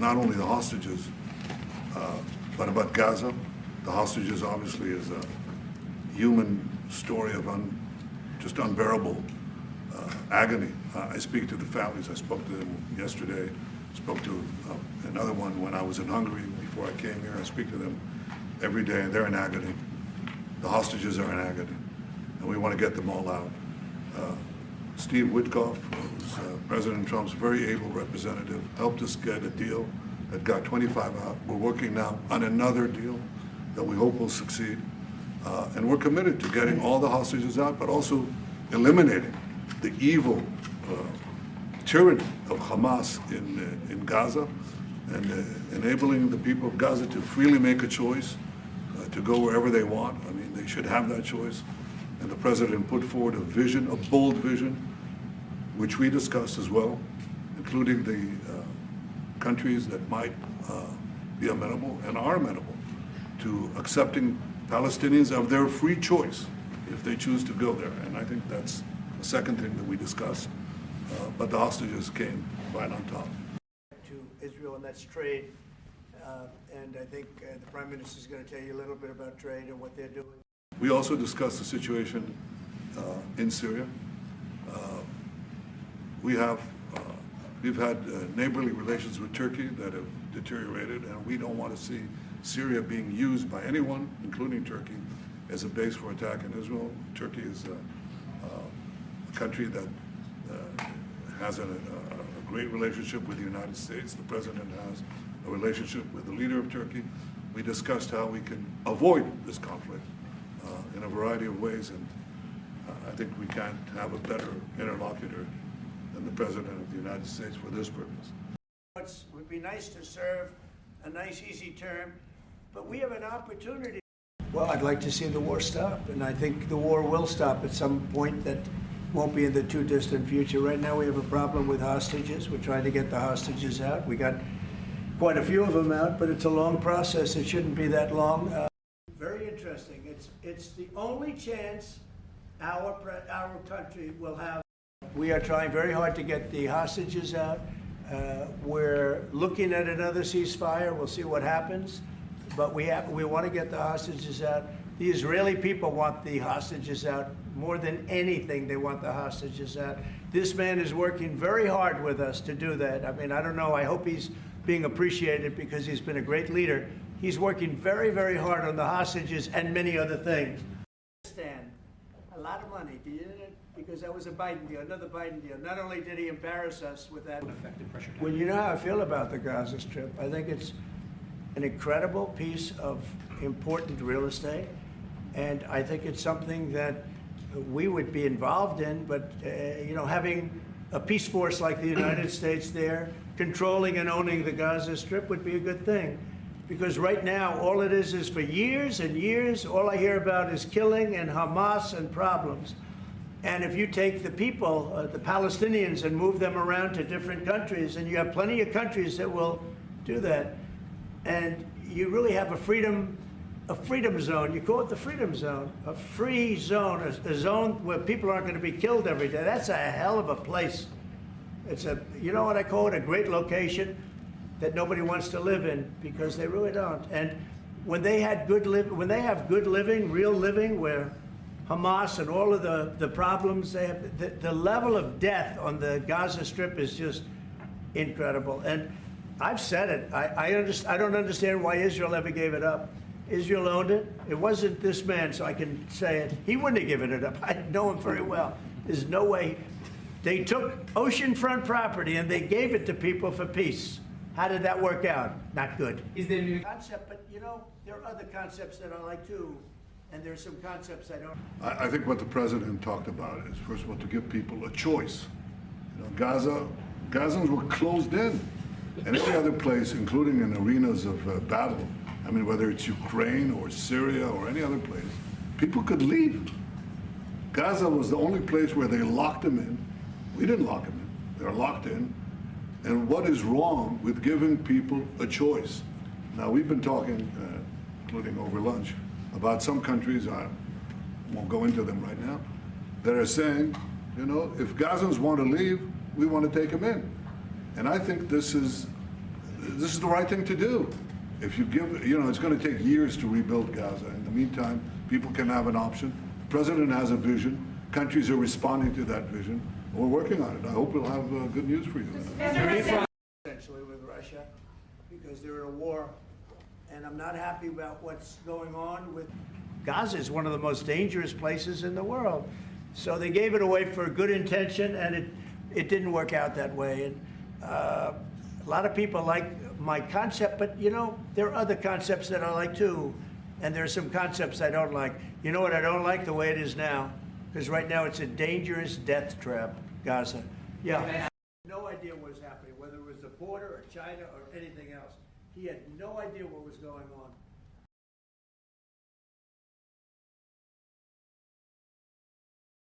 not only the hostages, but about Gaza. The hostages obviously is a human story of just unbearable agony. I speak to the families. I spoke to them yesterday. Spoke to another one when I was in Hungary before I came here. I speak to them every day, and they're in agony. The hostages are in agony, and we want to get them all out. Steve Witkoff, who's President Trump's very able representative, helped us get a deal that got 25 out. We're working now on another deal that we hope will succeed. And we're committed to getting all the hostages out, but also eliminating the evil tyranny of Hamas in Gaza, and enabling the people of Gaza to freely make a choice, to go wherever they want. I mean, they should have that choice. And the president put forward a vision, a bold vision, which we discussed as well, including the countries that might be amenable and are amenable to accepting Palestinians of their free choice if they choose to go there. And I think that's the second thing that we discussed. But the hostages came right on top. To Israel, and that's trade. And I think the Prime Minister is going to tell you a little bit about trade and what they're doing. We also discussed the situation in Syria. We've had neighborly relations with Turkey that have deteriorated, and we don't want to see Syria being used by anyone, including Turkey, as a base for attack in Israel. Turkey is a country that has a great relationship with the United States. The president has a relationship with the leader of Turkey. We discussed how we can avoid this conflict in a variety of ways, and I think we can't have a better interlocutor than the President of the United States for this purpose. It would be nice to serve a nice, easy term, but we have an opportunity. Well, I'd like to see the war stop, and I think the war will stop at some point that won't be in the too distant future. Right now we have a problem with hostages. We're trying to get the hostages out. We got quite a few of them out, but it's a long process. It shouldn't be that long. Very interesting. It's the only chance our country will have. We are trying very hard to get the hostages out. We're looking at another ceasefire. We'll see what happens. But we want to get the hostages out. The Israeli people want the hostages out more than anything. They want the hostages out. This man is working very hard with us to do that. I mean, I don't know. I hope he's being appreciated because he's been a great leader. He's working very, very hard on the hostages and many other things. A lot of money, didn't it? Because that was a Biden deal, another Biden deal. Not only did he embarrass us with that. Well, you know how I feel about the Gaza Strip. I think it's an incredible piece of important real estate, and I think it's something that we would be involved in. But you know, having a peace force like the United States there, controlling and owning the Gaza Strip would be a good thing. Because right now, all it is for years and years, all I hear about is killing and Hamas and problems. And if you take the people, the Palestinians, and move them around to different countries, and you have plenty of countries that will do that, and you really have a freedom zone. You call it the freedom zone, a free zone, a zone where people aren't going to be killed every day. That's a hell of a place. It's you know what I call it, a great location that nobody wants to live in, because they really don't. And when they have good living, real living, where Hamas and all of the problems they have, the level of death on the Gaza Strip is just incredible. And I've said it. I don't understand why Israel ever gave it up. Israel owned it. It wasn't this man, so I can say it. He wouldn't have given it up. I know him very well. There's no way. They took oceanfront property and they gave it to people for peace. How did that work out? Not good. Is there a new concept? But you know, there are other concepts that I like too, and there's some concepts I don't. I think what the president talked about is, first of all, to give people a choice. You know, Gazans were closed in, and every other place, including in arenas of battle. I mean, whether it's Ukraine or Syria or any other place, people could leave. Gaza was the only place where they locked them in. We didn't lock them in. They're locked in. And what is wrong with giving people a choice? Now, we've been talking, including over lunch, about some countries, I won't go into them right now, that are saying, you know, if Gazans want to leave, we want to take them in. And I think this is this is the right thing to do. If you give, it's going to take years to rebuild Gaza. In the meantime, people can have an option. The president has a vision. Countries are responding to that vision. We're working on it. I hope we'll have good news for you. Essentially with Russia, because they're in a war, and I'm not happy about what's going on with Gaza. Is one of the most dangerous places in the world. So they gave it away for good intention, and it didn't work out that way. And a lot of people like my concept, but there are other concepts that I like too, and there are some concepts I don't like. You know what I don't like? The way it is now, because right now it's a dangerous death trap, Gaza. Yeah. No idea what was happening, whether it was the border or China or anything else. He had no idea what was going on.